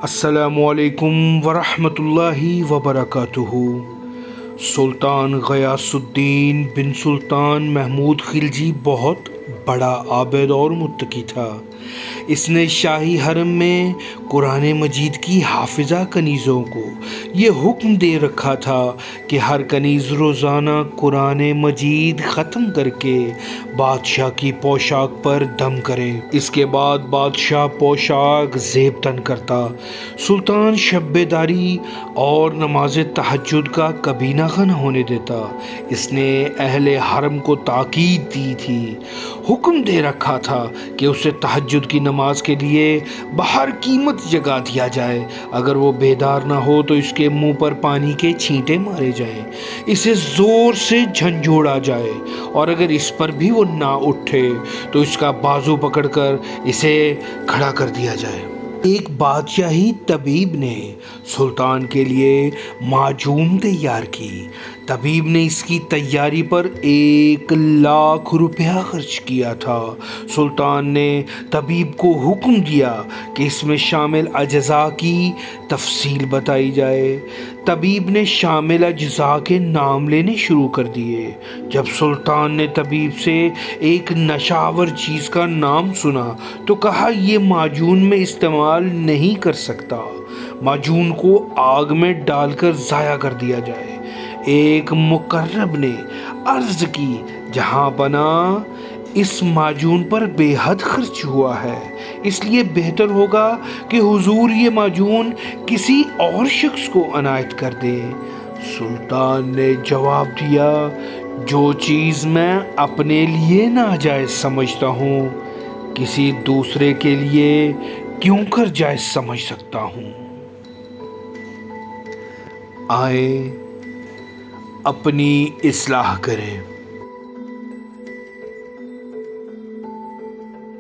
السلام علیکم ورحمۃ اللہ وبرکاتہ۔ سلطان غیاث الدین بن سلطان محمود خلجی بہت بڑا عابد اور متقی تھا۔ اس نے شاہی حرم میں قرآن مجید کی حافظہ کنیزوں کو یہ حکم دے رکھا تھا کہ ہر کنیز روزانہ قرآن مجید ختم کر کے بادشاہ کی پوشاک پر دم کرے۔ اس کے بعد بادشاہ پوشاک زیب تن کرتا۔ سلطان شب بیداری اور نماز تہجد کا کبھی نہ نہ ہونے دیتا۔ اس نے اہل حرم کو تاکید دی تھی، حکم دے رکھا تھا کہ اسے تہجد کی نماز کے لیے باہر قیمت جگہ دیا جائے۔ اگر وہ بیدار نہ ہو تو اس کے منہ پر پانی کے چھینٹے مارے جائیں، اسے زور سے جھنجھوڑا جائے، اور اگر اس پر بھی وہ نہ اٹھے تو اس کا بازو پکڑ کر اسے کھڑا کر دیا جائے۔ ایک بادشاہی طبیب نے سلطان کے لیے معجون تیار کی۔ طبیب نے اس کی تیاری پر 1,00,000 روپیہ خرچ کیا تھا۔ سلطان نے طبیب کو حکم دیا کہ اس میں شامل اجزاء کی تفصیل بتائی جائے۔ طبیب نے شامل اجزاء کے نام لینے شروع کر دیے۔ جب سلطان نے طبیب سے ایک نشاور چیز کا نام سنا تو کہا، یہ معجون میں استعمال نہیں کر سکتا، معجون کو آگ میں ڈال کر ضائع کر دیا جائے۔ ایک مقرب نے عرض کی، جہاں پناہ اس معجون پر بے حد خرچ ہوا ہے، اس لیے بہتر ہوگا کہ حضور یہ معجون کسی اور شخص کو عنایت کر دیں۔ سلطان نے جواب دیا، جو چیز میں اپنے لیے ناجائز سمجھتا ہوں کسی دوسرے کے لیے کیوں کر جائز سمجھ سکتا ہوں۔ آئیں اپنی اصلاح کریں۔